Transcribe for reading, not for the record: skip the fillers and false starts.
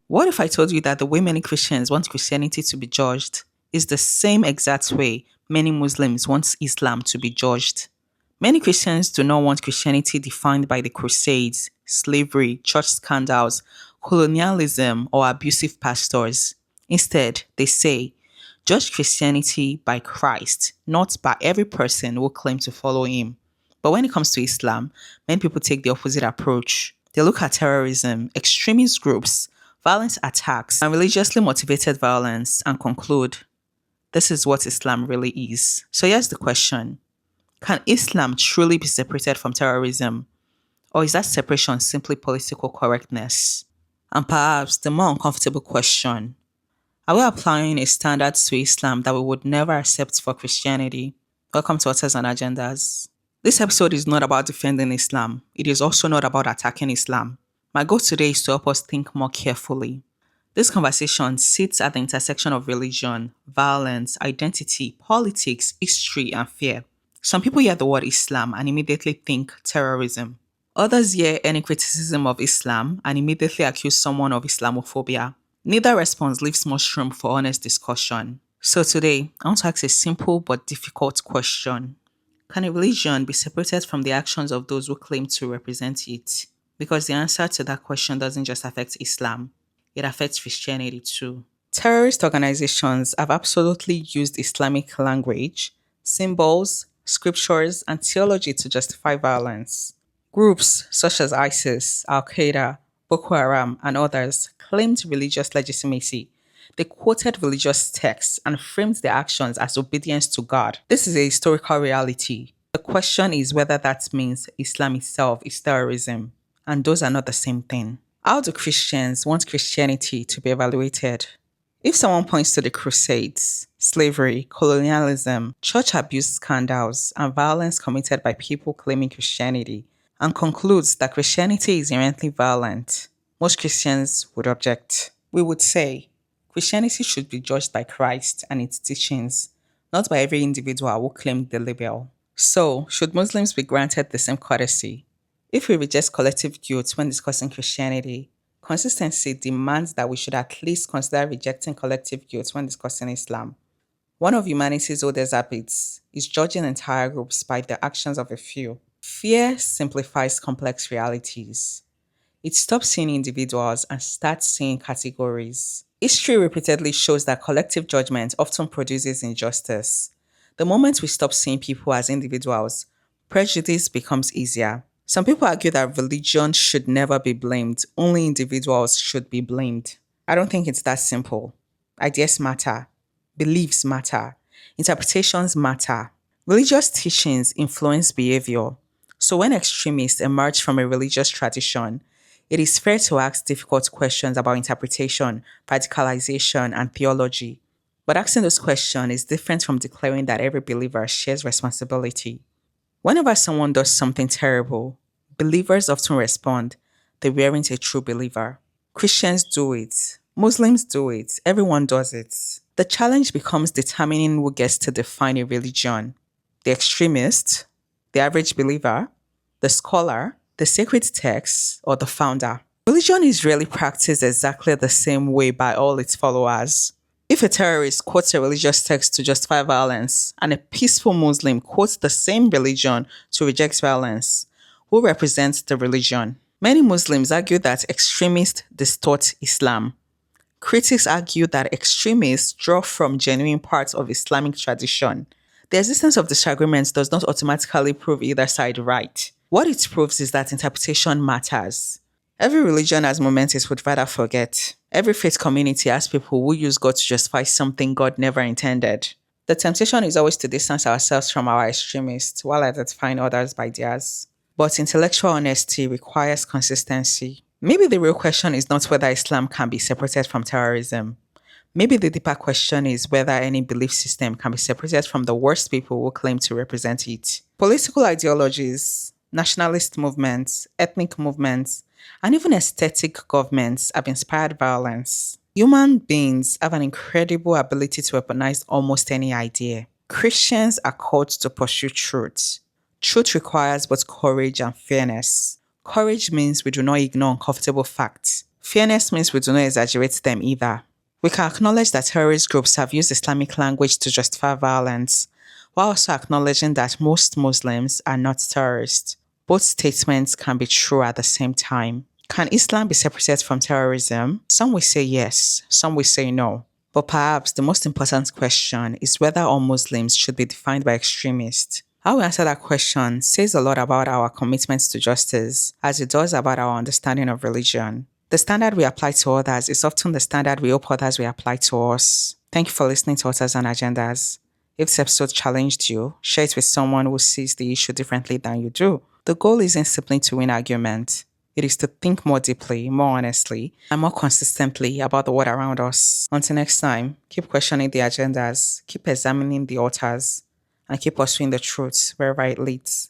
What if I told you that the way many Christians want Christianity to be judged is the same exact way many Muslims want Islam to be judged? Many Christians do not want Christianity defined by the Crusades, slavery, church scandals, colonialism, or abusive pastors. Instead, they say, judge Christianity by Christ, not by every person who claims to follow him. But when it comes to Islam, many people take the opposite approach. They look at terrorism, extremist groups, violent attacks, and religiously motivated violence and conclude this is what Islam really is. So here's the question: can Islam truly be separated from terrorism? Or is that separation simply political correctness? And perhaps the more uncomfortable question: are we applying a standard to Islam that we would never accept for Christianity? Welcome to Authors and Agendas. This episode is not about defending Islam. It is also not about attacking Islam. My goal today is to help us think more carefully. This conversation sits at the intersection of religion, violence, identity, politics, history, and fear. Some people hear the word Islam and immediately think terrorism. Others hear any criticism of Islam and immediately accuse someone of Islamophobia. Neither response leaves much room for honest discussion. So today, I want to ask a simple but difficult question. Can a religion be separated from the actions of those who claim to represent it? Because the answer to that question doesn't just affect Islam, it affects Christianity too. Terrorist organizations have absolutely used Islamic language, symbols, scriptures, and theology to justify violence. Groups such as ISIS, Al-Qaeda, Boko Haram, and others claimed religious legitimacy. They quoted religious texts and framed their actions as obedience to God. This is a historical reality. The question is whether that means Islam itself is terrorism. And those are not the same thing. How do Christians want Christianity to be evaluated? If someone points to the Crusades, slavery, colonialism, church abuse scandals, and violence committed by people claiming Christianity, and concludes that Christianity is inherently violent, most Christians would object. We would say, Christianity should be judged by Christ and its teachings, not by every individual who claimed the label. So, should Muslims be granted the same courtesy? If we reject collective guilt when discussing Christianity, consistency demands that we should at least consider rejecting collective guilt when discussing Islam. One of humanity's oldest habits is judging entire groups by the actions of a few. Fear simplifies complex realities. It stops seeing individuals and starts seeing categories. History repeatedly shows that collective judgment often produces injustice. The moment we stop seeing people as individuals, prejudice becomes easier. Some people argue that religion should never be blamed, only individuals should be blamed. I don't think it's that simple. Ideas matter, beliefs matter, interpretations matter. Religious teachings influence behavior. So when extremists emerge from a religious tradition, it is fair to ask difficult questions about interpretation, radicalization, and theology. But asking those questions is different from declaring that every believer shares responsibility. Whenever someone does something terrible, believers often respond, they weren't a true believer. Christians do it. Muslims do it. Everyone does it. The challenge becomes determining who gets to define a religion. The extremist, the average believer, the scholar, the sacred text, or the founder. Religion is rarely practiced exactly the same way by all its followers. If a terrorist quotes a religious text to justify violence, and a peaceful Muslim quotes the same religion to reject violence, who represents the religion? Many Muslims argue that extremists distort Islam. Critics argue that extremists draw from genuine parts of Islamic tradition. The existence of disagreements does not automatically prove either side right. What it proves is that interpretation matters. Every religion has moments it would rather forget. Every faith community has people who use God to justify something God never intended. The temptation is always to distance ourselves from our extremists while identifying others by theirs. But intellectual honesty requires consistency. Maybe the real question is not whether Islam can be separated from terrorism. Maybe the deeper question is whether any belief system can be separated from the worst people who claim to represent it. Political ideologies, nationalist movements, ethnic movements, and even aesthetic governments have inspired violence. Human beings have an incredible ability to weaponize almost any idea. Christians are called to pursue truth, Truth requires both courage and fairness. Courage means we do not ignore uncomfortable facts. Fairness means we do not exaggerate them either. We can acknowledge that terrorist groups have used Islamic language to justify violence, while also acknowledging that most Muslims are not terrorists. Both statements can be true at the same time. Can Islam be separated from terrorism? Some will say yes, some will say no. But perhaps the most important question is whether all Muslims should be defined by extremists. How we answer that question says a lot about our commitment to justice, as it does about our understanding of religion. The standard we apply to others is often the standard we hope others will apply to us. Thank you for listening to Authors and Agendas. If this episode challenged you, share it with someone who sees the issue differently than you do. The goal isn't simply to win argument. It is to think more deeply, more honestly, and more consistently about the world around us. Until next time, keep questioning the agendas, keep examining the authors, and keep pursuing the truth wherever it leads.